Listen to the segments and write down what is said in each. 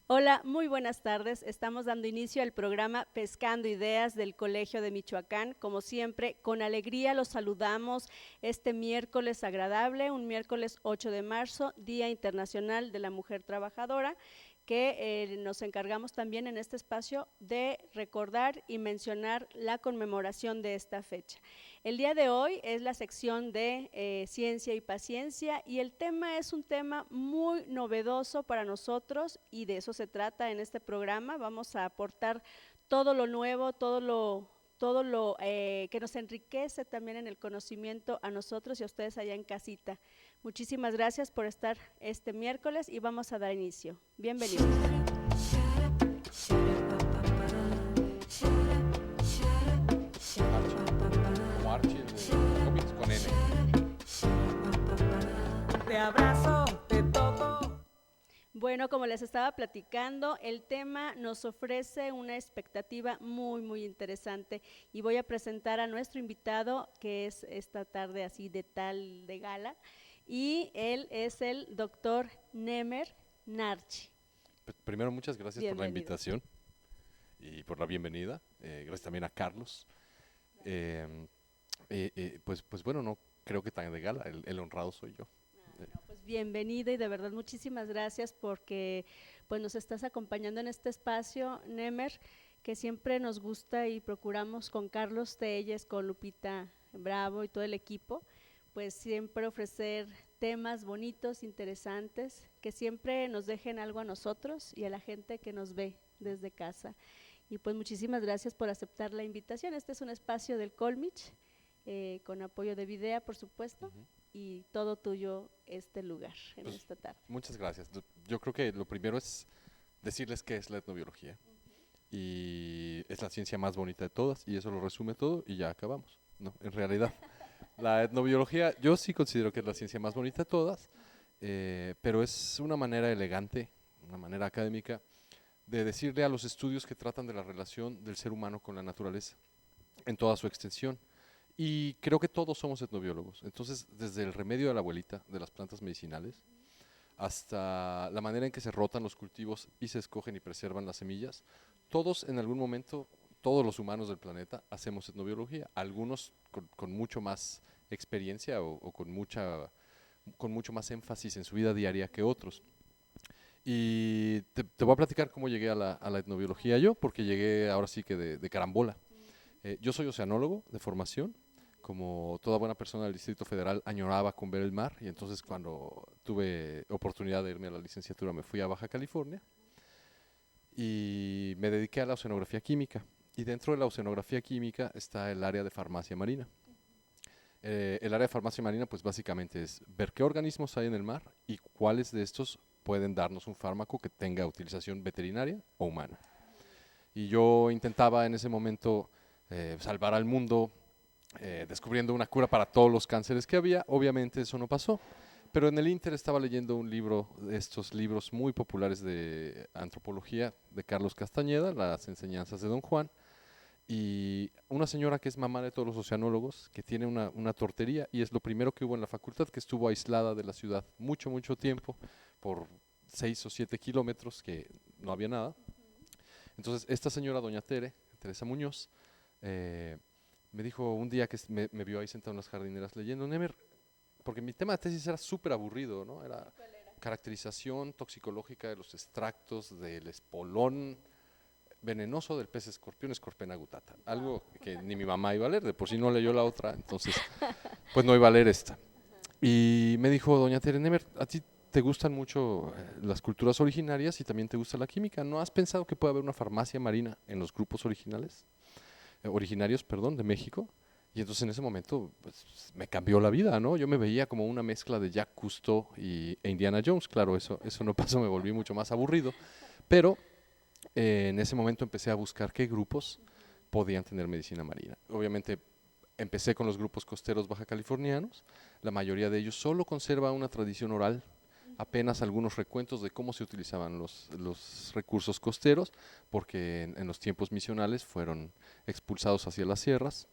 Hola, muy buenas tardes. Estamos dando inicio al programa Pescando Ideas del Colegio de Michoacán. Como siempre, con alegría los saludamos este miércoles agradable, un miércoles 8 de marzo, Día Internacional de la Mujer Trabajadora, que nos encargamos también en este espacio de recordar y mencionar la conmemoración de esta fecha. El día de hoy es la sección de Ciencia y Paciencia y el tema es un tema muy novedoso para nosotros y de eso se trata en este programa. Vamos a aportar todo lo nuevo, todo lo que nos enriquece también en el conocimiento a nosotros y a ustedes allá en casita. Muchísimas gracias por estar este miércoles y vamos a dar inicio. Bienvenidos. Como Archie, el de cómics con N. Te abrazo, te toco. Bueno, como les estaba platicando, el tema nos ofrece una expectativa muy interesante y voy a presentar a nuestro invitado que es esta tarde así de gala y él es el doctor Nemer Narchi. Primero, muchas gracias por la Bienvenido. invitación y por la bienvenida. Gracias también a Carlos. Pues bueno, no creo que tan de gala, el honrado soy yo. No, pues bienvenido y de verdad muchísimas gracias porque pues nos estás acompañando en este espacio, Nemer, que siempre nos gusta y procuramos con Carlos Telles, con Lupita Bravo y todo el equipo, pues siempre ofrecer temas bonitos, interesantes, que siempre nos dejen algo a nosotros y a la gente que nos ve desde casa. Y pues muchísimas gracias por aceptar la invitación. Este es un espacio del Colmich, con apoyo de Videa, por supuesto. Y todo tuyo este lugar en Pues, esta tarde. muchas gracias. Yo creo que lo primero es decirles qué es la etnobiología. Y es la ciencia más bonita de todas y eso lo resume todo y ya acabamos. No, en realidad, la etnobiología yo sí considero que es la ciencia más bonita de todas, pero es una manera elegante, una manera académica de decirle a los estudios que tratan de la relación del ser humano con la naturaleza en toda su extensión. Y creo que todos somos etnobiólogos. Entonces, desde el remedio de la abuelita de las plantas medicinales, hasta la manera en que se rotan los cultivos y se escogen y preservan las semillas, todos en algún momento, todos los humanos del planeta hacemos etnobiología, algunos con mucho más experiencia o con mucho más énfasis en su vida diaria que otros. Y te voy a platicar cómo llegué a la etnobiología yo, porque llegué ahora sí que de carambola. Yo soy oceanólogo de formación, como toda buena persona del Distrito Federal añoraba con ver el mar y entonces cuando tuve oportunidad de irme a la licenciatura me fui a Baja California y me dediqué a la oceanografía química. Y dentro de la oceanografía química está el área de farmacia marina. El área de farmacia marina pues básicamente es ver qué organismos hay en el mar y cuáles de estos pueden darnos un fármaco que tenga utilización veterinaria o humana. Y yo intentaba en ese momento salvar al mundo, descubriendo una cura para todos los cánceres que había. Obviamente eso no pasó, pero en el Inter estaba leyendo un libro, de estos libros muy populares de antropología de Carlos Castañeda, Las enseñanzas de Don Juan, y una señora que es mamá de todos los oceanólogos, que tiene una tortería, y es lo primero que hubo en la facultad, que estuvo aislada de la ciudad mucho tiempo, por 6 o 7 kilómetros, que no había nada. Entonces esta señora, doña Teresa Muñoz, me dijo un día que me vio ahí sentado en las jardineras leyendo, Nemer, porque mi tema de tesis era súper aburrido, ¿no? Era caracterización toxicológica de los extractos del espolón venenoso del pez escorpión, Scorpena gutata. Algo que ni mi mamá iba a leer, de por sí no leyó la otra, entonces pues no iba a leer esta. Y me dijo, doña Tere, Nemer, a ti te gustan mucho las culturas originarias y también te gusta la química. ¿No has pensado que puede haber una farmacia marina en los grupos originarios, perdón, de México? Y entonces en ese momento pues, me cambió la vida, ¿no? Yo me veía como una mezcla de Jacques Cousteau e Indiana Jones. Claro, eso no pasó, me volví mucho más aburrido. Pero en ese momento empecé a buscar qué grupos podían tener medicina marina. Obviamente empecé con los grupos costeros baja californianos, la mayoría de ellos solo conserva una tradición oral, apenas algunos recuentos de cómo se utilizaban los recursos costeros, porque en los tiempos misionales fueron expulsados hacia las sierras.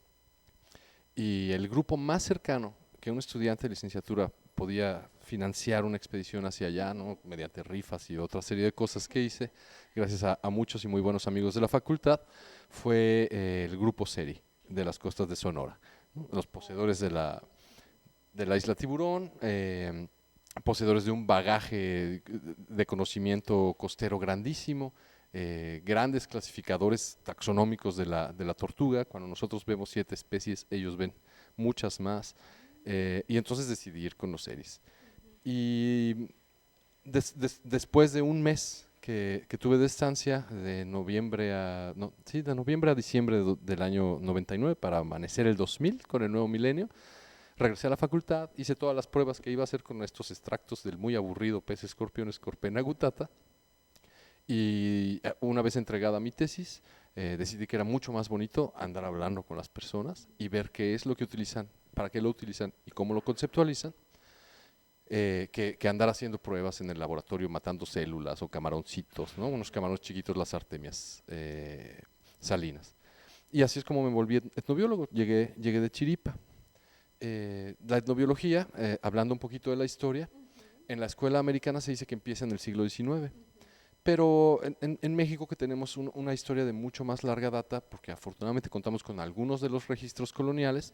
Y el grupo más cercano que un estudiante de licenciatura podía financiar una expedición hacia allá, ¿no? Mediante rifas y otra serie de cosas que hice, gracias a muchos y muy buenos amigos de la facultad, fue el grupo SERI de las costas de Sonora, ¿no? Los poseedores de la isla Tiburón, poseedores de un bagaje de conocimiento costero grandísimo, grandes clasificadores taxonómicos de la tortuga. Cuando nosotros vemos 7 especies, ellos ven muchas más, y entonces decidí ir con los SERIs. Y después de un mes que tuve de estancia, de noviembre a diciembre del año 99, para amanecer el 2000 con el nuevo milenio, regresé a la facultad, hice todas las pruebas que iba a hacer con estos extractos del muy aburrido pez escorpión Scorpena gutata, y una vez entregada mi tesis, decidí que era mucho más bonito andar hablando con las personas y ver qué es lo que utilizan, para qué lo utilizan y cómo lo conceptualizan, que andar haciendo pruebas en el laboratorio matando células o camaroncitos, ¿no? Unos camarones chiquitos, las artemias salinas. Y así es como me volví etnobiólogo, llegué de Chiripa. La etnobiología, hablando un poquito de la historia, en la escuela americana se dice que empieza en el siglo XIX, pero en México, que tenemos una historia de mucho más larga data, porque afortunadamente contamos con algunos de los registros coloniales,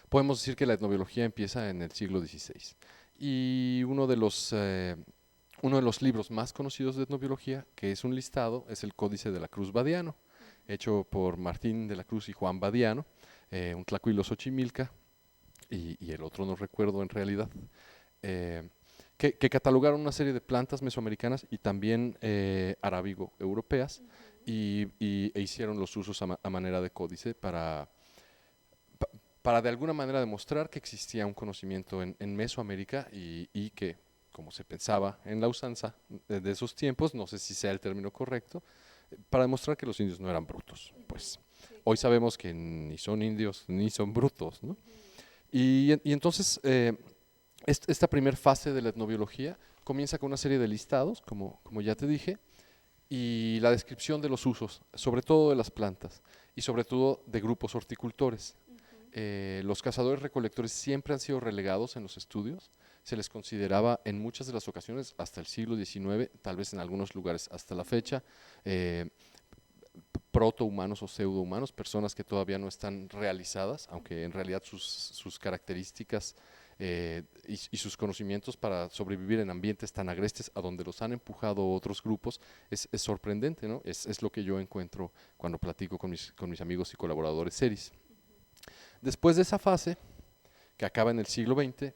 podemos decir que la etnobiología empieza en el siglo XVI. Y uno de los libros más conocidos de etnobiología, que es un listado, es el Códice de la Cruz Badiano, hecho por Martín de la Cruz y Juan Badiano, un tlacuilo Xochimilca, y el otro no recuerdo en realidad, que catalogaron una serie de plantas mesoamericanas y también arábigo-europeas, e hicieron los usos a manera de códice para de alguna manera demostrar que existía un conocimiento en Mesoamérica, y que, como se pensaba en la usanza de esos tiempos, no sé si sea el término correcto, para demostrar que los indios no eran brutos. Pues hoy sabemos que ni son indios ni son brutos, ¿no? Y entonces esta primera fase de la etnobiología comienza con una serie de listados, como ya te dije, y la descripción de los usos, sobre todo de las plantas y sobre todo de grupos horticultores. Los cazadores recolectores siempre han sido relegados en los estudios, se les consideraba en muchas de las ocasiones hasta el siglo XIX, tal vez en algunos lugares hasta la fecha, protohumanos o pseudohumanos, personas que todavía no están realizadas, aunque en realidad sus características y sus conocimientos para sobrevivir en ambientes tan agrestes a donde los han empujado otros grupos es sorprendente, ¿no? Es lo que yo encuentro cuando platico con mis amigos y colaboradores SERIs. Después de esa fase, que acaba en el siglo XX,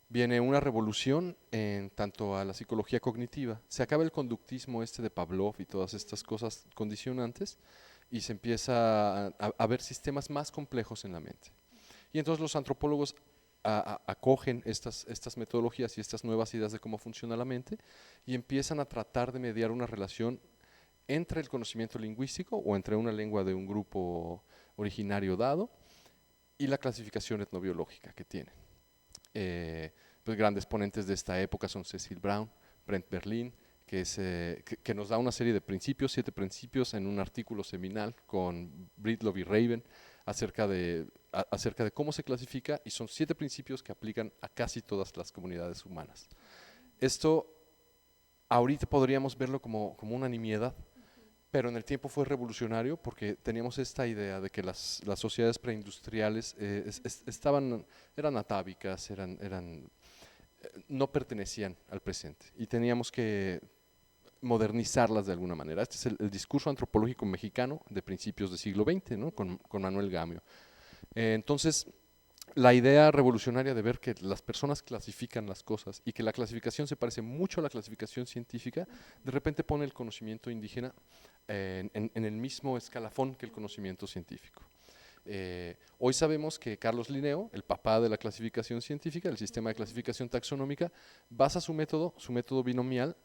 viene una revolución en tanto a la psicología cognitiva. Se acaba el conductismo de Pavlov y todas estas cosas condicionantes, y se empieza a ver sistemas más complejos en la mente. Y entonces los antropólogos acogen estas metodologías y estas nuevas ideas de cómo funciona la mente, y empiezan a tratar de mediar una relación entre el conocimiento lingüístico o entre una lengua de un grupo originario dado y la clasificación etnobiológica que tienen. Pues grandes ponentes de esta época son Cecil Brown, Brent Berlin, que nos da una serie de principios, 7 principios, en un artículo seminal con Breedlove y Raven acerca de cómo se clasifica, y son 7 principios que aplican a casi todas las comunidades humanas. Esto ahorita podríamos verlo como una nimiedad, pero en el tiempo fue revolucionario, porque teníamos esta idea de que las sociedades preindustriales eran atávicas, no pertenecían al presente, y teníamos que modernizarlas de alguna manera. Este es el discurso antropológico mexicano de principios del siglo XX, ¿no? con Manuel Gamio. Entonces, la idea revolucionaria de ver que las personas clasifican las cosas y que la clasificación se parece mucho a la clasificación científica, de repente pone el conocimiento indígena en el mismo escalafón que el conocimiento científico. Hoy sabemos que Carlos Linneo, el papá de la clasificación científica, del sistema de clasificación taxonómica, basa su método binomial,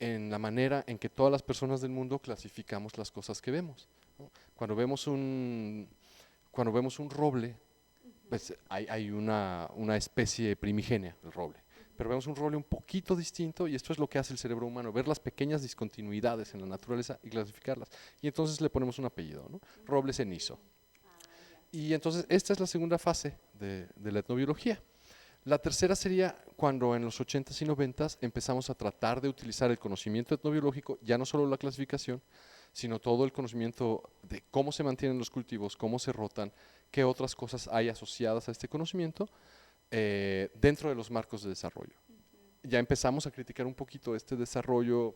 en la manera en que todas las personas del mundo clasificamos las cosas que vemos, ¿no? Cuando vemos un roble, pues hay una especie primigenia del roble, pero vemos un roble un poquito distinto, y esto es lo que hace el cerebro humano, ver las pequeñas discontinuidades en la naturaleza y clasificarlas, y entonces le ponemos un apellido, ¿no? Roble cenizo. Y entonces esta es la segunda fase de la etnobiología. La tercera sería cuando en los 80s y 90s empezamos a tratar de utilizar el conocimiento etnobiológico, ya no solo la clasificación, sino todo el conocimiento de cómo se mantienen los cultivos, cómo se rotan, qué otras cosas hay asociadas a este conocimiento dentro de los marcos de desarrollo. Ya empezamos a criticar un poquito este desarrollo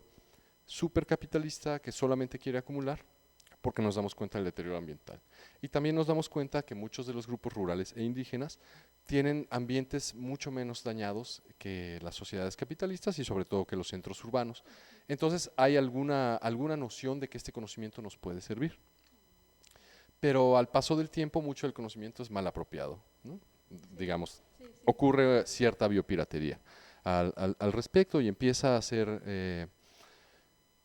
supercapitalista que solamente quiere acumular, porque nos damos cuenta del deterioro ambiental. Y también nos damos cuenta que muchos de los grupos rurales e indígenas tienen ambientes mucho menos dañados que las sociedades capitalistas y sobre todo que los centros urbanos. Entonces hay alguna noción de que este conocimiento nos puede servir. Pero al paso del tiempo mucho del conocimiento es mal apropiado, ¿no? Digamos, ocurre cierta biopiratería al respecto y empieza a ser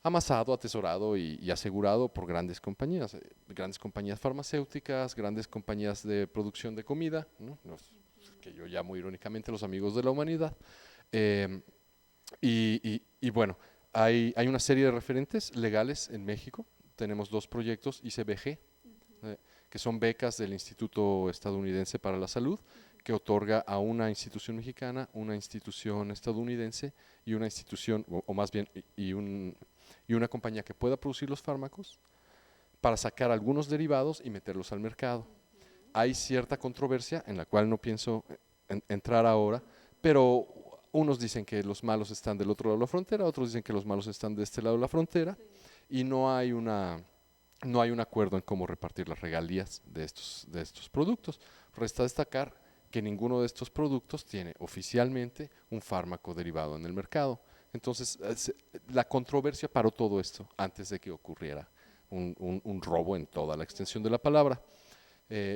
amasado, atesorado y asegurado por grandes compañías farmacéuticas, grandes compañías de producción de comida, ¿no? Que yo llamo irónicamente los amigos de la humanidad. Y bueno, hay una serie de referentes legales en México. Tenemos 2 proyectos ICBG, que son becas del Instituto Estadounidense para la Salud, que otorga a una institución mexicana, una institución estadounidense y una institución, o más bien, y una compañía que pueda producir los fármacos para sacar algunos derivados y meterlos al mercado. Hay cierta controversia en la cual no pienso entrar ahora, pero unos dicen que los malos están del otro lado de la frontera, otros dicen que los malos están de este lado de la frontera, y no hay un acuerdo en cómo repartir las regalías de estos productos. Resta destacar que ninguno de estos productos tiene oficialmente un fármaco derivado en el mercado. Entonces, la controversia paró todo esto antes de que ocurriera un robo en toda la extensión de la palabra.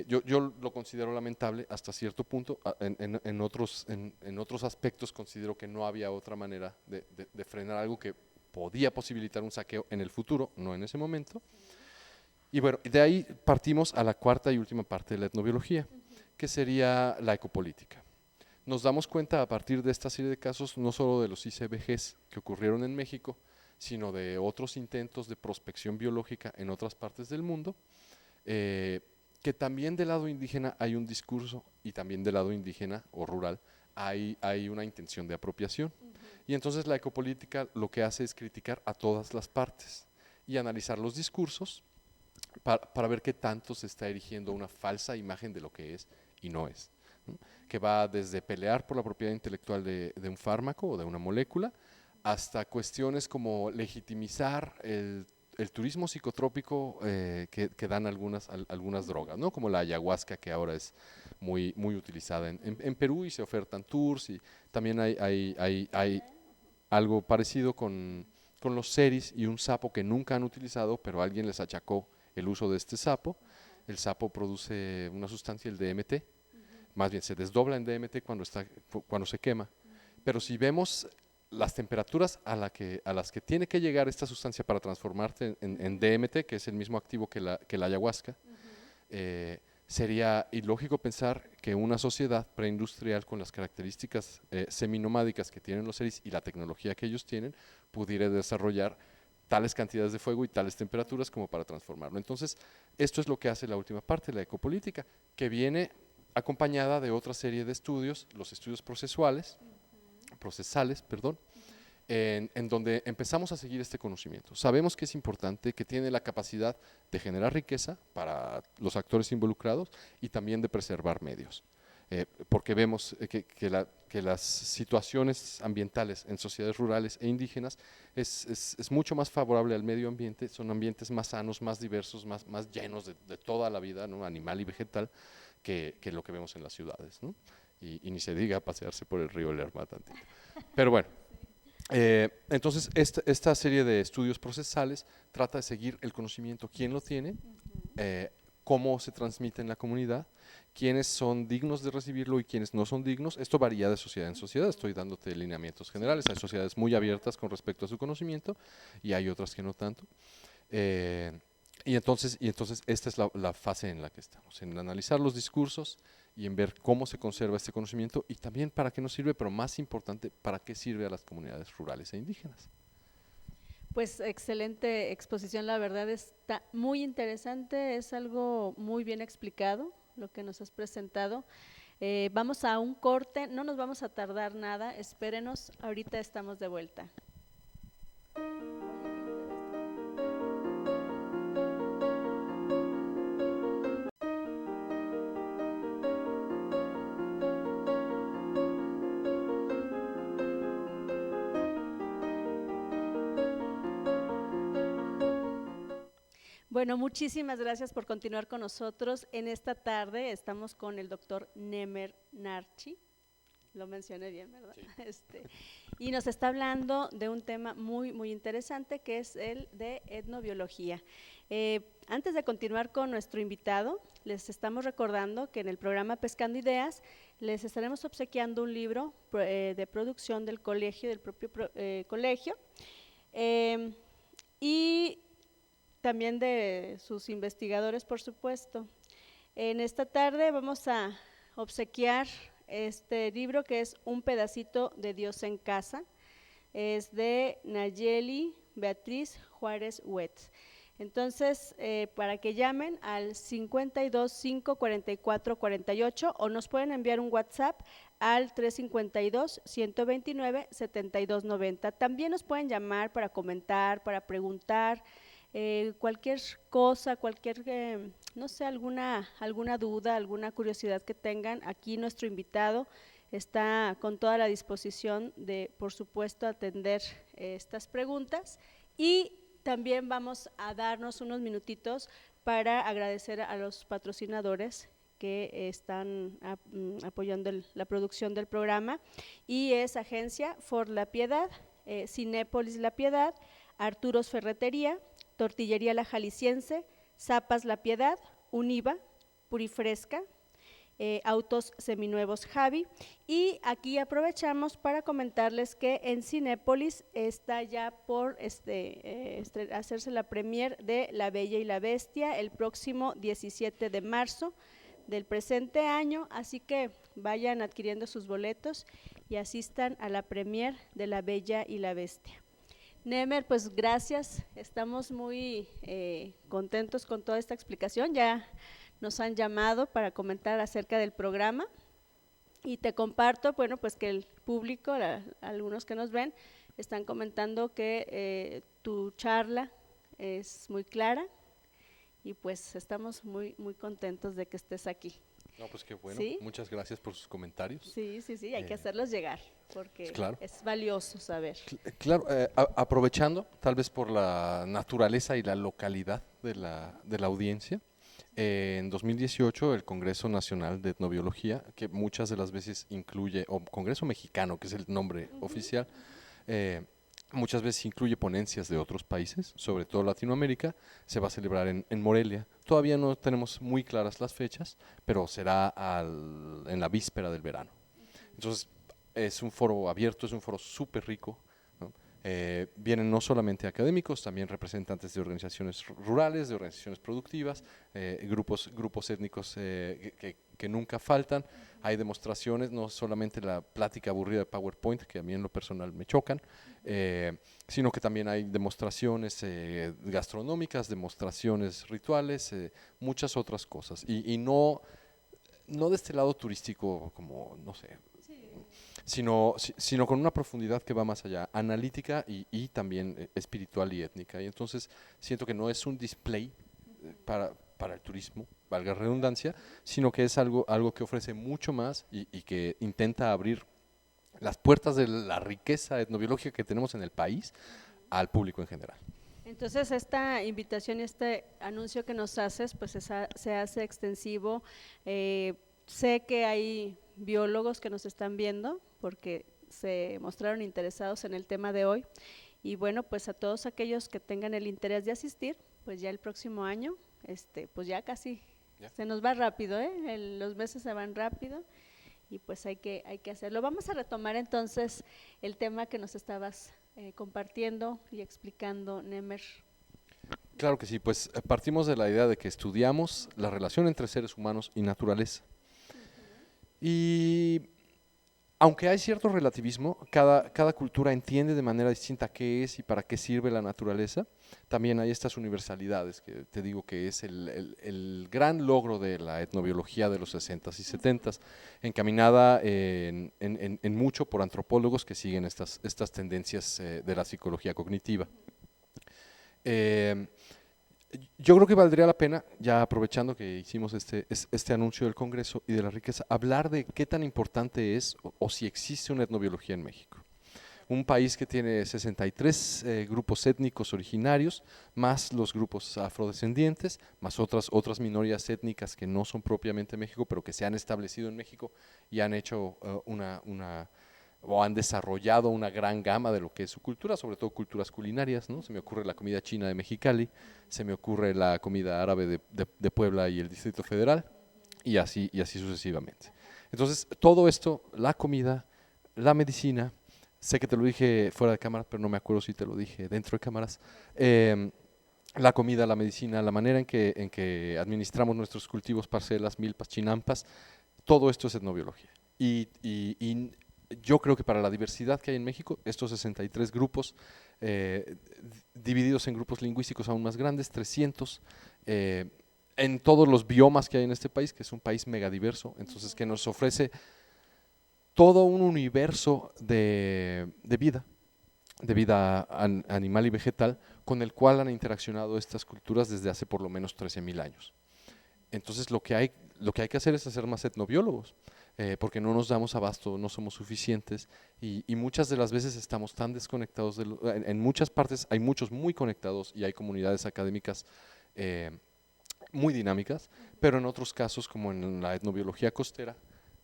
Yo lo considero lamentable hasta cierto punto. En otros aspectos considero que no había otra manera de frenar algo que podía posibilitar un saqueo en el futuro, no en ese momento. Y bueno, de ahí partimos a la cuarta y última parte de la etnobiología, que sería la ecopolítica. Nos damos cuenta a partir de esta serie de casos, no solo de los ICBGs que ocurrieron en México, sino de otros intentos de prospección biológica en otras partes del mundo, que también del lado indígena hay un discurso y también del lado indígena o rural hay una intención de apropiación. Y entonces la ecopolítica lo que hace es criticar a todas las partes y analizar los discursos para ver qué tanto se está erigiendo una falsa imagen de lo que es y no es, ¿no? Que va desde pelear por la propiedad intelectual de un fármaco o de una molécula, hasta cuestiones como legitimizar el turismo psicotrópico que dan algunas drogas, ¿no? Como la ayahuasca, que ahora es muy utilizada en Perú, y se ofertan tours, y también hay algo parecido con los seris y un sapo que nunca han utilizado, pero alguien les achacó el uso de este sapo. El sapo produce una sustancia, el DMT, más bien se desdobla en DMT cuando se quema, pero si vemos las temperaturas a las que tiene que llegar esta sustancia para transformarse en DMT, que es el mismo activo que la ayahuasca, sería ilógico pensar que una sociedad preindustrial con las características seminomádicas que tienen los seres y la tecnología que ellos tienen pudiera desarrollar tales cantidades de fuego y tales temperaturas como para transformarlo. Entonces, esto es lo que hace la última parte, la ecopolítica, que viene acompañada de otra serie de estudios, los estudios procesales, en donde empezamos a seguir este conocimiento. Sabemos que es importante, que tiene la capacidad de generar riqueza para los actores involucrados y también de preservar medios. Porque vemos que las situaciones ambientales en sociedades rurales e indígenas es mucho más favorable al medio ambiente, son ambientes más sanos, más diversos, más llenos de toda la vida, ¿no? Animal y vegetal, que lo que vemos en las ciudades, ¿no? Y ni se diga pasearse por el río Lerma tantito. Pero bueno, entonces esta serie de estudios procesales trata de seguir el conocimiento, quién lo tiene, cómo se transmite en la comunidad, quiénes son dignos de recibirlo y quiénes no son dignos. Esto varía de sociedad en sociedad, estoy dándote lineamientos generales. Hay sociedades muy abiertas con respecto a su conocimiento y hay otras que no tanto. Y entonces esta es la fase en la que estamos, en analizar los discursos y en ver cómo se conserva este conocimiento y también para qué nos sirve, pero más importante, para qué sirve a las comunidades rurales e indígenas. Pues excelente exposición, la verdad está muy interesante, es algo muy bien explicado lo que nos has presentado. Vamos a un corte, no nos vamos a tardar nada, espérenos, ahorita estamos de vuelta. Bueno, muchísimas gracias por continuar con nosotros. En esta tarde estamos con el doctor Nemer Narchi, lo mencioné bien, ¿verdad? Sí. Y nos está hablando de un tema muy interesante que es el de etnobiología. Antes de continuar con nuestro invitado, les estamos recordando que en el programa Pescando Ideas les estaremos obsequiando un libro de producción del colegio, del propio colegio, y también de sus investigadores, por supuesto. En esta tarde vamos a obsequiar este libro que es Un pedacito de Dios en casa, es de Nayeli Beatriz Juárez Wetz. Entonces, para que llamen al 52 5 44 48 o nos pueden enviar un WhatsApp al 352 129 72 90. También nos pueden llamar para comentar, para preguntar, cualquier cosa, no sé, alguna duda, alguna curiosidad que tengan. Aquí nuestro invitado está con toda la disposición de, por supuesto, atender estas preguntas, y también vamos a darnos unos minutitos para agradecer a los patrocinadores que están apoyando la producción del programa, y es Agencia Ford La Piedad, Cinépolis La Piedad, Arturos Ferretería, Tortillería La Jalisciense, Zapas La Piedad, Univa, Purifresca, Autos Seminuevos Javi. Y aquí aprovechamos para comentarles que en Cinépolis está ya por hacerse la premier de La Bella y la Bestia el próximo 17 de marzo del presente año, así que vayan adquiriendo sus boletos y asistan a la premier de La Bella y la Bestia. Nemer, pues gracias, estamos muy contentos con toda esta explicación. Ya nos han llamado para comentar acerca del programa y te comparto, bueno, pues que el público, algunos que nos ven, están comentando que tu charla es muy clara y pues estamos muy contentos de que estés aquí. No, pues qué bueno. ¿Sí? Muchas gracias por sus comentarios. Sí, hay que hacerlos llegar porque claro, es valioso saber. Claro, aprovechando tal vez por la naturaleza y la localidad de la audiencia, en 2018 el Congreso Nacional de Etnobiología, que muchas de las veces incluye, o Congreso Mexicano, que es el nombre oficial, muchas veces incluye ponencias de otros países, sobre todo Latinoamérica, se va a celebrar en Morelia. Todavía no tenemos muy claras las fechas, pero será en la víspera del verano. Entonces, es un foro abierto, es un foro súper rico, ¿no? Vienen no solamente académicos, también representantes de organizaciones rurales, de organizaciones productivas, grupos étnicos que nunca faltan. Hay demostraciones, no solamente la plática aburrida de PowerPoint, que a mí en lo personal me chocan, sino que también hay demostraciones gastronómicas, demostraciones rituales, muchas otras cosas. Y no de este lado turístico como, no sé, sino con una profundidad que va más allá, analítica y también espiritual y étnica. Y entonces siento que no es un display para el turismo, valga redundancia, sino que es algo que ofrece mucho más y que intenta abrir las puertas de la riqueza etnobiológica que tenemos en el país al público en general. Entonces esta invitación y este anuncio que nos haces pues se hace extensivo. Sé que hay biólogos que nos están viendo porque se mostraron interesados en el tema de hoy, y bueno, pues a todos aquellos que tengan el interés de asistir, pues ya el próximo año, pues ya casi se nos va rápido, los meses se van rápido y pues hay que hacerlo. Vamos a retomar entonces el tema que nos estabas compartiendo y explicando, Nemer. Claro que sí, pues partimos de la idea de que estudiamos la relación entre seres humanos y naturaleza. Y aunque hay cierto relativismo, cada cultura entiende de manera distinta qué es y para qué sirve la naturaleza. También hay estas universalidades que te digo que es el gran logro de la etnobiología de los 60s y 70s, encaminada en mucho por antropólogos que siguen estas tendencias de la psicología cognitiva. Yo creo que valdría la pena, ya aprovechando que hicimos este anuncio del Congreso y de la riqueza, hablar de qué tan importante es o si existe una etnobiología en México. Un país que tiene 63 grupos étnicos originarios, más los grupos afrodescendientes, más otras minorías étnicas que no son propiamente México, pero que se han establecido en México y han hecho o han desarrollado una gran gama de lo que es su cultura, sobre todo culturas culinarias, ¿no? Se me ocurre la comida china de Mexicali, se me ocurre la comida árabe de Puebla y el Distrito Federal, y así sucesivamente. Entonces, todo esto, la comida, la medicina, sé que te lo dije fuera de cámaras, pero no me acuerdo si te lo dije dentro de cámaras, la comida, la medicina, la manera en que administramos nuestros cultivos, parcelas, milpas, chinampas, todo esto es etnobiología. Y yo creo que para la diversidad que hay en México, estos 63 grupos, divididos en grupos lingüísticos aún más grandes, 300, en todos los biomas que hay en este país, que es un país megadiverso, entonces que nos ofrece todo un universo de vida animal y vegetal, con el cual han interaccionado estas culturas desde hace por lo menos 13,000 años. Entonces lo que hay que hacer es hacer más etnobiólogos, porque no nos damos abasto, no somos suficientes y muchas de las veces estamos tan desconectados, en muchas partes hay muchos muy conectados y hay comunidades académicas muy dinámicas, pero en otros casos, como en la etnobiología costera,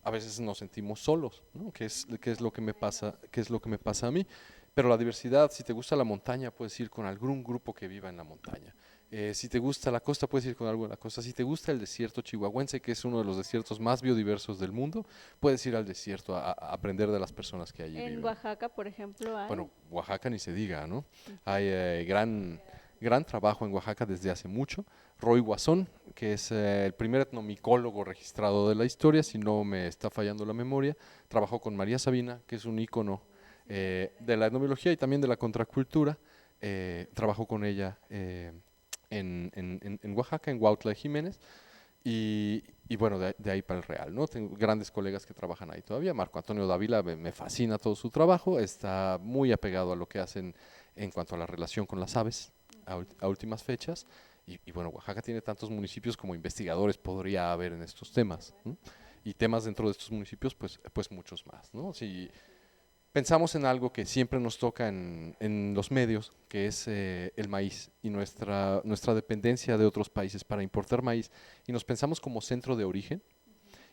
a veces nos sentimos solos, ¿no? ¿Qué es lo que me pasa a mí? Pero la diversidad, si te gusta la montaña, puedes ir con algún grupo que viva en la montaña. Si te gusta la costa, puedes ir con algo de la costa. Si te gusta el desierto chihuahuense, que es uno de los desiertos más biodiversos del mundo, puedes ir al desierto a aprender de las personas que allí viven. En Oaxaca, por ejemplo, hay. Bueno, Oaxaca ni se diga, ¿no? Hay gran trabajo en Oaxaca desde hace mucho. Roy Guasón, que es el primer etnomicólogo registrado de la historia, si no me está fallando la memoria, trabajó con María Sabina, que es un ícono de la etnobiología y también de la contracultura. Trabajó con ella en Oaxaca, en Huautla de Jiménez, y bueno, de ahí para el Real, ¿no? Tengo grandes colegas que trabajan ahí todavía. Marco Antonio Dávila, me fascina todo su trabajo, está muy apegado a lo que hacen en cuanto a la relación con las aves a últimas fechas, y bueno, Oaxaca tiene tantos municipios como investigadores podría haber en estos temas, ¿no? Y temas dentro de estos municipios, pues muchos más, ¿no? Si pensamos en algo que siempre nos toca en los medios, que es el maíz y nuestra dependencia de otros países para importar maíz, y nos pensamos como centro de origen,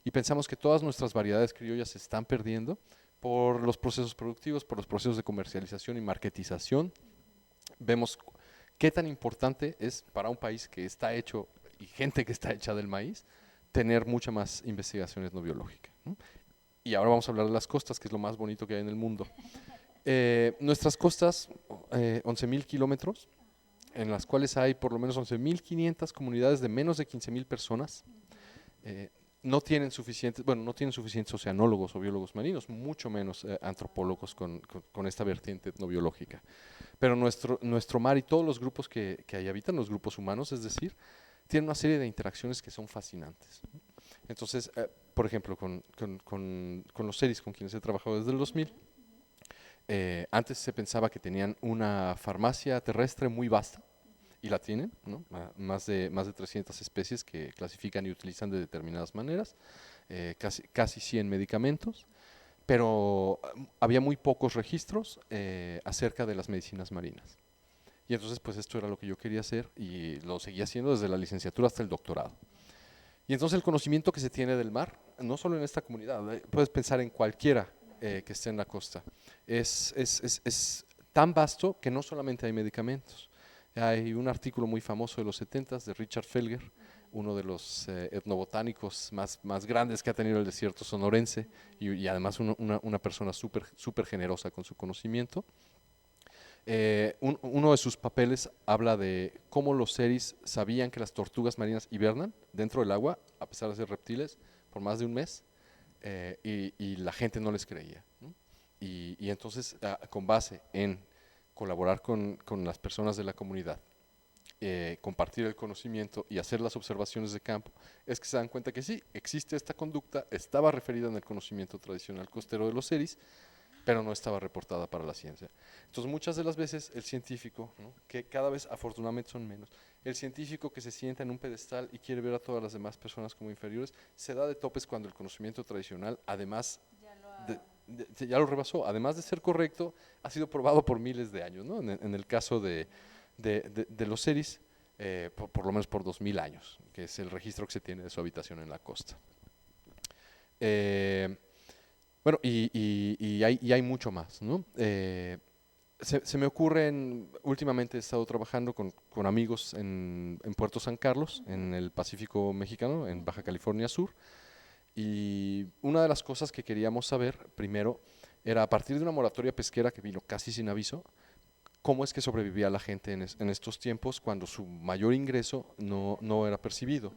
y pensamos que todas nuestras variedades criollas se están perdiendo por los procesos productivos, por los procesos de comercialización y marketización. Vemos qué tan importante es para un país que está hecho, y gente que está hecha del maíz, tener mucha más investigación etnobiológica, ¿no? Y ahora vamos a hablar de las costas, que es lo más bonito que hay en el mundo. Nuestras costas, 11,000 kilómetros, en las cuales hay por lo menos 11,500 comunidades de menos de 15,000 personas. No tienen suficientes oceanólogos o biólogos marinos, mucho menos antropólogos con esta vertiente etnobiológica. Pero nuestro mar y todos los grupos que ahí habitan, los grupos humanos, es decir, tienen una serie de interacciones que son fascinantes. Entonces, por ejemplo, con los seris con quienes he trabajado desde el 2000, antes se pensaba que tenían una farmacia terrestre muy vasta, y la tienen, ¿no? Más de 300 especies que clasifican y utilizan de determinadas maneras, casi 100 medicamentos, pero había muy pocos registros acerca de las medicinas marinas. Y entonces, pues esto era lo que yo quería hacer y lo seguí haciendo desde la licenciatura hasta el doctorado. Y entonces el conocimiento que se tiene del mar, no solo en esta comunidad, puedes pensar en cualquiera que esté en la costa, es tan vasto que no solamente hay medicamentos. Hay un artículo muy famoso de los 70s de Richard Felger, uno de los etnobotánicos más grandes que ha tenido el desierto sonorense y además una persona súper generosa con su conocimiento. Uno de sus papeles habla de cómo los seris sabían que las tortugas marinas hibernan dentro del agua, a pesar de ser reptiles, por más de un mes, y la gente no les creía, ¿no? Y entonces, con base en colaborar con las personas de la comunidad, compartir el conocimiento y hacer las observaciones de campo, es que se dan cuenta que sí, existe esta conducta, estaba referida en el conocimiento tradicional costero de los seris, pero no estaba reportada para la ciencia. Entonces, muchas de las veces el científico, ¿no?, que cada vez afortunadamente son menos, el científico que se sienta en un pedestal y quiere ver a todas las demás personas como inferiores, se da de topes cuando el conocimiento tradicional, además ya lo rebasó, además de ser correcto, ha sido probado por miles de años, ¿no? En el caso de los seris, por lo menos por 2000 años, que es el registro que se tiene de su habitación en la costa. Bueno, y hay mucho más, ¿no? Se me ocurren, últimamente he estado trabajando con amigos en Puerto San Carlos, en el Pacífico mexicano, en Baja California Sur, y una de las cosas que queríamos saber primero era, a partir de una moratoria pesquera que vino casi sin aviso, cómo es que sobrevivía la gente en estos tiempos cuando su mayor ingreso no era percibido.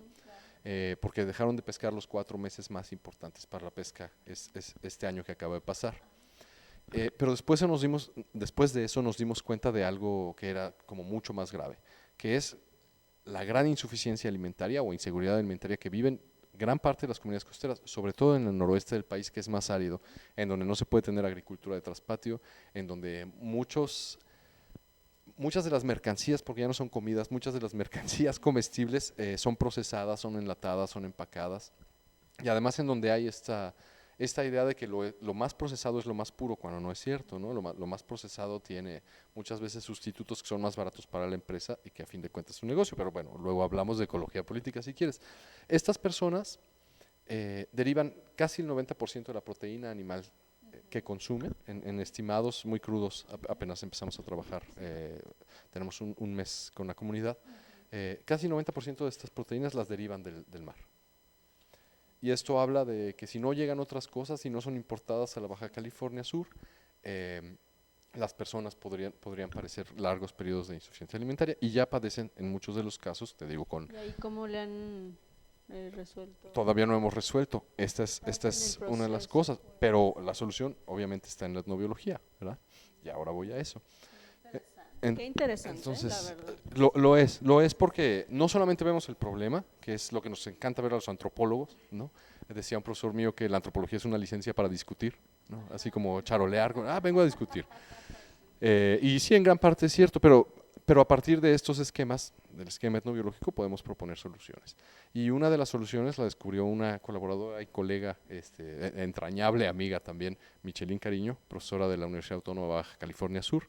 Porque dejaron de pescar los 4 meses más importantes para la pesca este año que acaba de pasar. Pero después de eso nos dimos cuenta de algo que era como mucho más grave, que es la gran insuficiencia alimentaria o inseguridad alimentaria que viven gran parte de las comunidades costeras, sobre todo en el noroeste del país, que es más árido, en donde no se puede tener agricultura de traspatio, en donde muchas de las mercancías, porque ya no son comidas, muchas de las mercancías comestibles son procesadas, son enlatadas, son empacadas, y además en donde hay esta idea de que lo más procesado es lo más puro, cuando no es cierto, ¿no? Lo más procesado tiene muchas veces sustitutos que son más baratos para la empresa y que a fin de cuentas es un negocio, pero bueno, luego hablamos de ecología política si quieres. Estas personas derivan casi el 90% de la proteína animal que consumen, en estimados muy crudos, apenas empezamos a trabajar, tenemos un mes con la comunidad, casi el 90% de estas proteínas las derivan del mar. Y esto habla de que si no llegan otras cosas, si no son importadas a la Baja California Sur, las personas podrían padecer largos periodos de insuficiencia alimentaria y ya padecen en muchos de los casos, te digo ¿Y ahí cómo le han resuelto? Todavía no hemos resuelto, esta es una de las cosas, pero la solución obviamente está en la etnobiología, ¿verdad? Y ahora voy a eso. Qué interesante, Entonces, la verdad. lo es porque no solamente vemos el problema, que es lo que nos encanta ver a los antropólogos, ¿no? Decía un profesor mío que la antropología es una licencia para discutir, ¿no? Así como charolear, vengo a discutir. Y sí, en gran parte es cierto, pero a partir de estos esquemas, del esquema etnobiológico, podemos proponer soluciones. Y una de las soluciones la descubrió una colaboradora y colega, entrañable amiga también, Michelín Cariño, profesora de la Universidad Autónoma de Baja California Sur,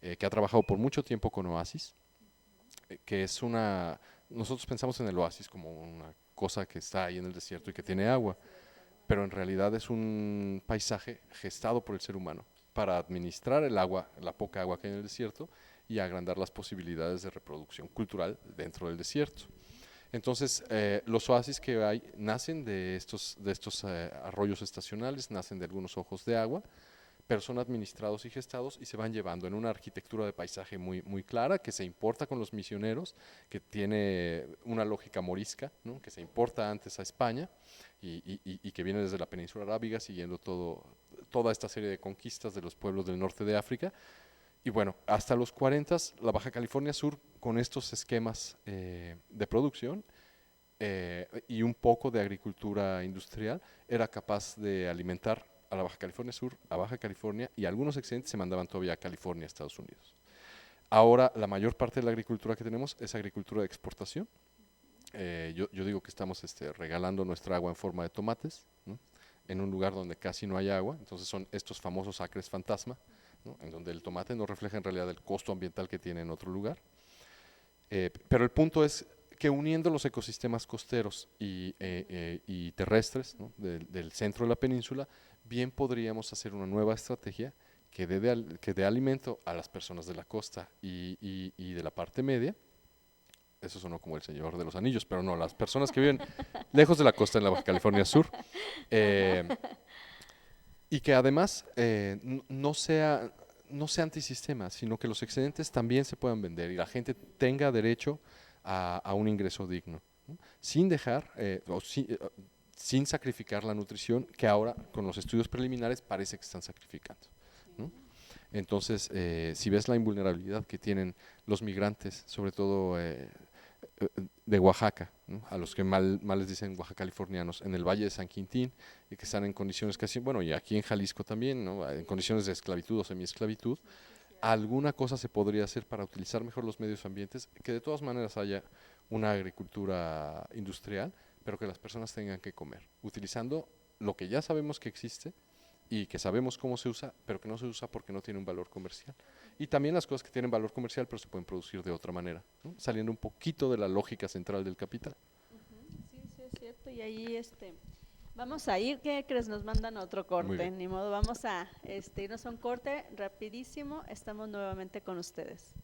que ha trabajado por mucho tiempo con Oasis, que es nosotros pensamos en el oasis como una cosa que está ahí en el desierto y que tiene agua, pero en realidad es un paisaje gestado por el ser humano para administrar el agua, la poca agua que hay en el desierto, y agrandar las posibilidades de reproducción cultural dentro del desierto. Entonces, los oasis que hay nacen de estos arroyos estacionales, nacen de algunos ojos de agua, pero son administrados y gestados y se van llevando en una arquitectura de paisaje muy, muy clara, que se importa con los misioneros, que tiene una lógica morisca, ¿no?, que se importa antes a España y que viene desde la península arábiga, siguiendo toda esta serie de conquistas de los pueblos del norte de África. Y bueno, hasta los 40, la Baja California Sur, con estos esquemas de producción y un poco de agricultura industrial, era capaz de alimentar a la Baja California Sur, a Baja California, y algunos excedentes se mandaban todavía a California, Estados Unidos. Ahora, la mayor parte de la agricultura que tenemos es agricultura de exportación. Yo digo que estamos regalando nuestra agua en forma de tomates, ¿no?, en un lugar donde casi no hay agua. Entonces son estos famosos acres fantasma, ¿no?, en donde el tomate no refleja en realidad el costo ambiental que tiene en otro lugar. Pero el punto es que uniendo los ecosistemas costeros y terrestres, ¿no?, del centro de la península, bien podríamos hacer una nueva estrategia que dé alimento a las personas de la costa y de la parte media. Eso sonó como el Señor de los Anillos, pero no, las personas que viven lejos de la costa en la Baja California Sur, y que además no sea antisistema, sino que los excedentes también se puedan vender y la gente tenga derecho a un ingreso digno, ¿no?, sin dejar, sin sacrificar la nutrición, que ahora con los estudios preliminares parece que están sacrificando, ¿no? Entonces, si ves la invulnerabilidad que tienen los migrantes, sobre todo de Oaxaca, ¿no? A los que mal les dicen oaxaca californianos, en el Valle de San Quintín, y que están en condiciones casi, bueno, y aquí en Jalisco también, ¿no? En condiciones de esclavitud o semiesclavitud, alguna cosa se podría hacer para utilizar mejor los medios ambientes, que de todas maneras haya una agricultura industrial, pero que las personas tengan que comer, utilizando lo que ya sabemos que existe y que sabemos cómo se usa, pero que no se usa porque no tiene un valor comercial. Y también las cosas que tienen valor comercial, pero se pueden producir de otra manera, ¿no? Saliendo un poquito de la lógica central del capital. Sí, sí, es cierto. Y ahí vamos a ir, ¿qué crees? Nos mandan otro corte, ni modo, vamos a irnos a un corte rapidísimo, estamos nuevamente con ustedes.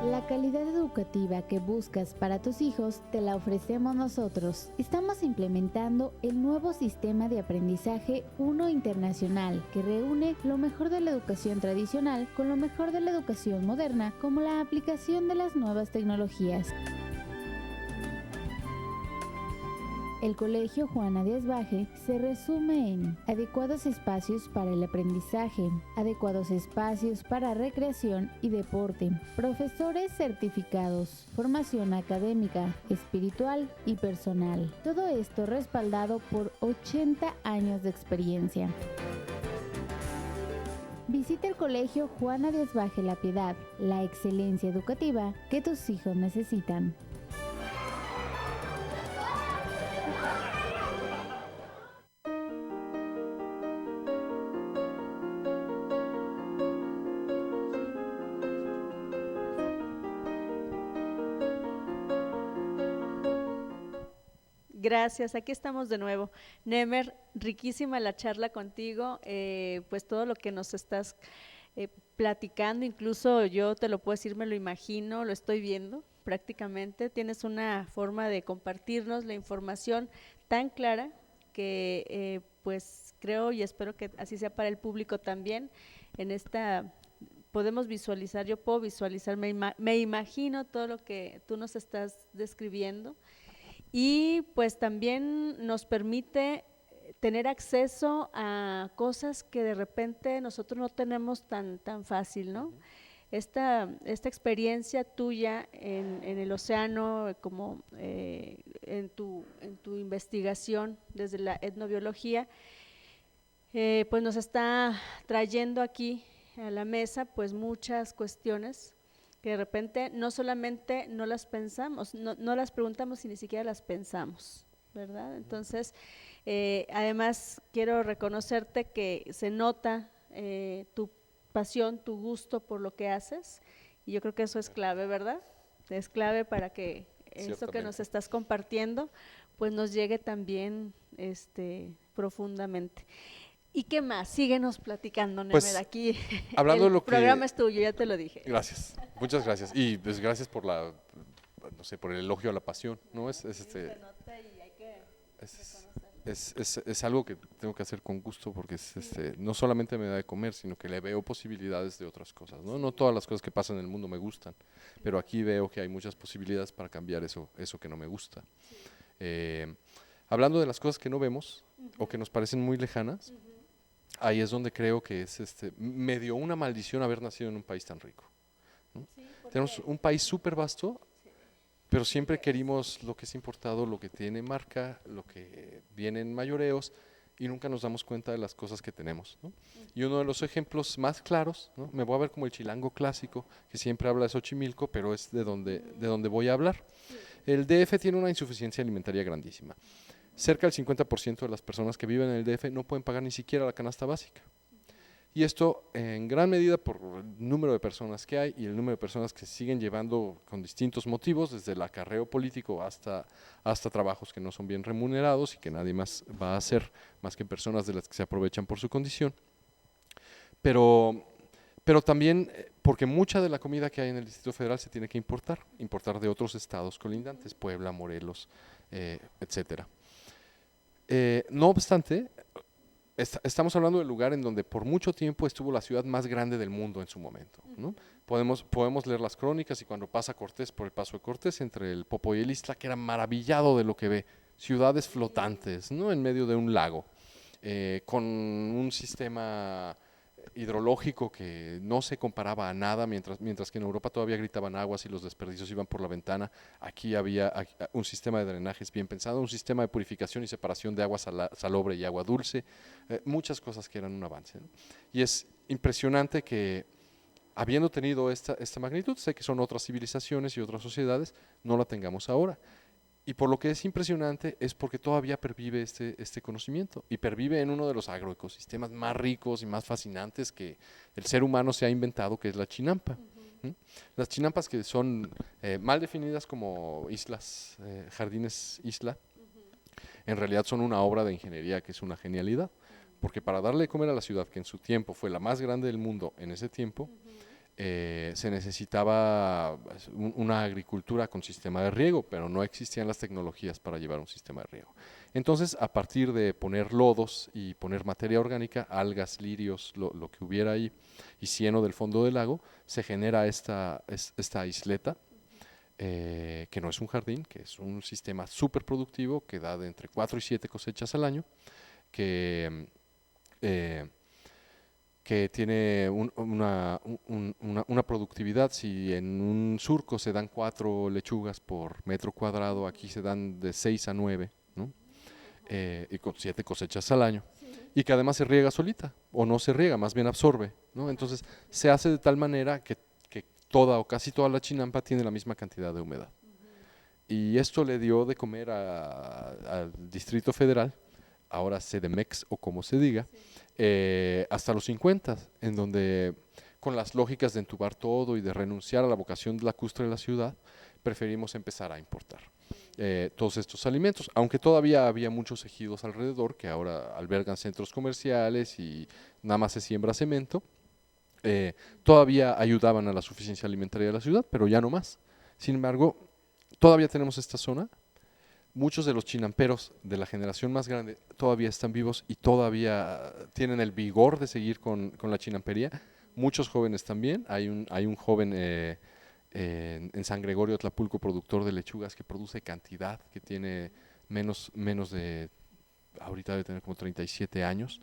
La calidad educativa que buscas para tus hijos te la ofrecemos nosotros. Estamos implementando el nuevo sistema de aprendizaje UNO Internacional, que reúne lo mejor de la educación tradicional con lo mejor de la educación moderna, como la aplicación de las nuevas tecnologías. El Colegio Juana Díaz Baje se resume en adecuados espacios para el aprendizaje, adecuados espacios para recreación y deporte, profesores certificados, formación académica, espiritual y personal. Todo esto respaldado por 80 años de experiencia. Visita el Colegio Juana Díaz Baje La Piedad, la excelencia educativa que tus hijos necesitan. Gracias, aquí estamos de nuevo. Nemer, riquísima la charla contigo, pues todo lo que nos estás platicando, incluso yo te lo puedo decir, me lo imagino, lo estoy viendo prácticamente, tienes una forma de compartirnos la información tan clara que pues creo y espero que así sea para el público también, en esta podemos visualizar, yo puedo visualizar, me imagino todo lo que tú nos estás describiendo. Y pues también nos permite tener acceso a cosas que de repente nosotros no tenemos tan fácil, ¿no? Esta experiencia tuya en el océano, como en tu investigación desde la etnobiología, pues nos está trayendo aquí a la mesa pues muchas cuestiones que de repente no solamente no las pensamos, no las preguntamos y ni siquiera las pensamos, ¿verdad? Entonces, además quiero reconocerte que se nota tu pasión, tu gusto por lo que haces y yo creo que eso es clave, ¿verdad? Es clave para que eso que nos estás compartiendo pues nos llegue también profundamente. ¿Y qué más? Síguenos platicando, Nemer, pues, aquí hablando el de lo programa que, es tuyo, ya te lo dije. Gracias, muchas gracias. Y pues gracias por no sé, por el elogio a la pasión, ¿no? Se nota y hay que es algo que tengo que hacer con gusto porque no solamente me da de comer, sino que le veo posibilidades de otras cosas, ¿no? No todas las cosas que pasan en el mundo me gustan, pero aquí veo que hay muchas posibilidades para cambiar eso que no me gusta. Hablando de las cosas que no vemos o que nos parecen muy lejanas, ahí es donde creo que me dio una maldición haber nacido en un país tan rico, ¿no? Tenemos un país súper vasto, pero siempre querimos lo que es importado, lo que tiene marca, lo que viene en mayoreos y nunca nos damos cuenta de las cosas que tenemos, ¿no? Y uno de los ejemplos más claros, ¿no? Me voy a ver como el chilango clásico que siempre habla de Xochimilco, pero es de donde voy a hablar. El DF tiene una insuficiencia alimentaria grandísima. Cerca del 50% de las personas que viven en el DF no pueden pagar ni siquiera la canasta básica. Y esto en gran medida por el número de personas que hay y el número de personas que se siguen llevando con distintos motivos, desde el acarreo político hasta trabajos que no son bien remunerados y que nadie más va a hacer más que personas de las que se aprovechan por su condición. Pero también porque mucha de la comida que hay en el Distrito Federal se tiene que importar de otros estados colindantes, Puebla, Morelos, etcétera. No obstante, estamos hablando del lugar en donde por mucho tiempo estuvo la ciudad más grande del mundo en su momento, ¿no? Podemos leer las crónicas y cuando pasa Cortés por el Paso de Cortés entre el Popo y el Ixtla, que era maravillado de lo que ve, ciudades flotantes, ¿no? En medio de un lago, con un sistema hidrológico que no se comparaba a nada, mientras que en Europa todavía gritaban aguas y los desperdicios iban por la ventana. Aquí había un sistema de drenajes bien pensado, un sistema de purificación y separación de agua salobre y agua dulce, muchas cosas que eran un avance, ¿no? Y es impresionante que, habiendo tenido esta magnitud, sé que son otras civilizaciones y otras sociedades, no la tengamos ahora. Y por lo que es impresionante es porque todavía pervive este conocimiento y pervive en uno de los agroecosistemas más ricos y más fascinantes que el ser humano se ha inventado, que es la chinampa. Las chinampas, que son mal definidas como islas, jardines isla, en realidad son una obra de ingeniería que es una genialidad, porque para darle de comer a la ciudad, que en su tiempo fue la más grande del mundo en ese tiempo, se necesitaba una agricultura con sistema de riego, pero no existían las tecnologías para llevar un sistema de riego. Entonces, a partir de poner lodos y poner materia orgánica, algas, lirios, lo que hubiera ahí, y cieno del fondo del lago, se genera esta isleta, que no es un jardín, que es un sistema súper productivo que da de entre 4 y 7 cosechas al año, que tiene una productividad. Si en un surco se dan 4 lechugas por metro cuadrado, aquí se dan de 6 a 9, ¿no? Y con 7 cosechas al año. Y que además se riega solita, o no se riega, más bien absorbe, ¿no? Entonces se hace de tal manera que toda o casi toda la chinampa tiene la misma cantidad de humedad. Y esto le dio de comer al Distrito Federal, ahora CDMX o como se diga, hasta los 50, en donde con las lógicas de entubar todo y de renunciar a la vocación lacustre de la ciudad, preferimos empezar a importar todos estos alimentos, aunque todavía había muchos ejidos alrededor que ahora albergan centros comerciales y nada más se siembra cemento. Todavía ayudaban a la suficiencia alimentaria de la ciudad, pero ya no más. Sin embargo, todavía tenemos esta zona. Muchos de los chinamperos de la generación más grande todavía están vivos y todavía tienen el vigor de seguir con la chinampería. Muchos jóvenes también. Hay un joven en San Gregorio Tlapulco, productor de lechugas, que produce cantidad, que tiene menos de, ahorita debe tener como 37 años,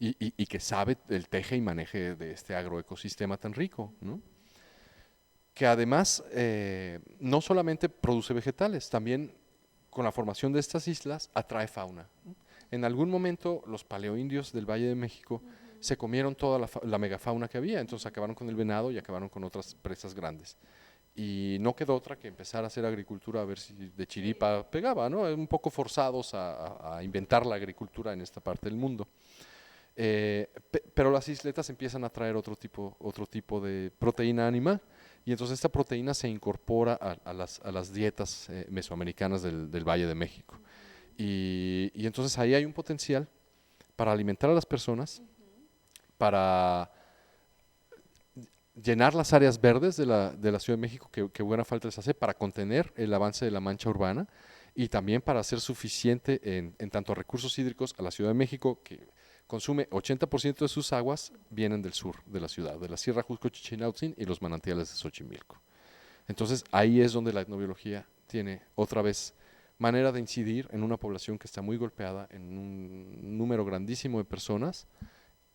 y que sabe el teje y maneje de este agroecosistema tan rico, ¿no? Que además no solamente produce vegetales, también con la formación de estas islas atrae fauna. En algún momento los paleoindios del Valle de México se comieron toda la megafauna que había, entonces acabaron con el venado y acabaron con otras presas grandes. Y no quedó otra que empezar a hacer agricultura a ver si de chiripa pegaba, ¿no? Un poco forzados a inventar la agricultura en esta parte del mundo. Pero las isletas empiezan a traer otro tipo de proteína animal, y entonces esta proteína se incorpora a las dietas mesoamericanas del Valle de México. Y entonces ahí hay un potencial para alimentar a las personas, para llenar las áreas verdes de la Ciudad de México, que buena falta les hace, para contener el avance de la mancha urbana, y también para hacer suficiente en tanto recursos hídricos a la Ciudad de México, que consume 80% de sus aguas, vienen del sur de la ciudad, de la Sierra Jusco-Chichinautzin y los manantiales de Xochimilco. Entonces ahí es donde la etnobiología tiene otra vez manera de incidir en una población que está muy golpeada, en un número grandísimo de personas,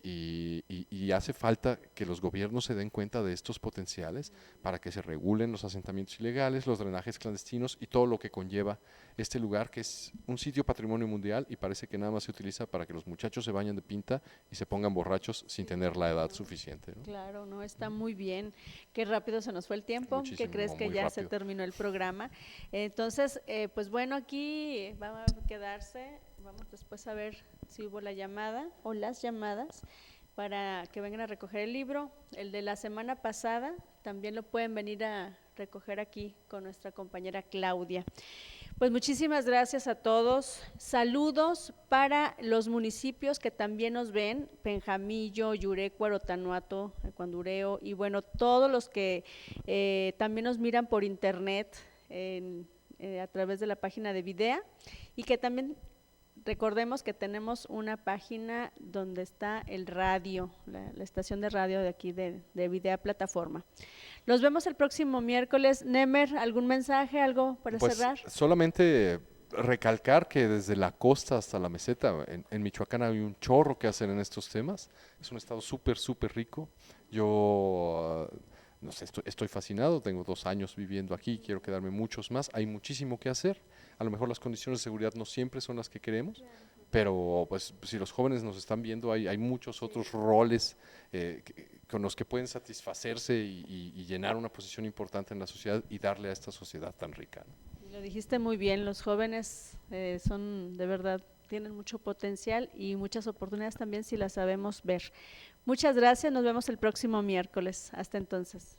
y hace falta que los gobiernos se den cuenta de estos potenciales para que se regulen los asentamientos ilegales, los drenajes clandestinos y todo lo que conlleva este lugar, que es un sitio patrimonio mundial y parece que nada más se utiliza para que los muchachos se bañen de pinta y se pongan borrachos sin tener la edad suficiente, ¿no? Claro, no, está muy bien. Qué rápido se nos fue el tiempo. Muchísimo, ¿Qué crees que muy ya rápido. se terminó el programa? Entonces, pues bueno, aquí va a quedarse. Vamos después a ver si hubo la llamada o las llamadas para que vengan a recoger el libro. El de la semana pasada también lo pueden venir a recoger aquí con nuestra compañera Claudia. Pues muchísimas gracias a todos. Saludos para los municipios que también nos ven, Penjamillo, Yurecuaro, Tanuato, Ecuandureo, y bueno, todos los que también nos miran por internet a través de la página de Videa, y que también recordemos que tenemos una página donde está el radio, la estación de radio de aquí de Videa Plataforma. Nos vemos el próximo miércoles. Nemer, ¿algún mensaje, algo para cerrar? Solamente recalcar que desde la costa hasta la meseta, en Michoacán hay un chorro que hacer en estos temas. Es un estado súper rico. Yo no sé, estoy fascinado, tengo 2 años viviendo aquí, quiero quedarme muchos más. Hay muchísimo que hacer. A lo mejor las condiciones de seguridad no siempre son las que queremos, pero pues si los jóvenes nos están viendo, hay muchos otros roles con los que pueden satisfacerse y llenar una posición importante en la sociedad y darle a esta sociedad tan rica, ¿no? Lo dijiste muy bien, los jóvenes son de verdad, tienen mucho potencial y muchas oportunidades también si las sabemos ver. Muchas gracias, nos vemos el próximo miércoles. Hasta entonces.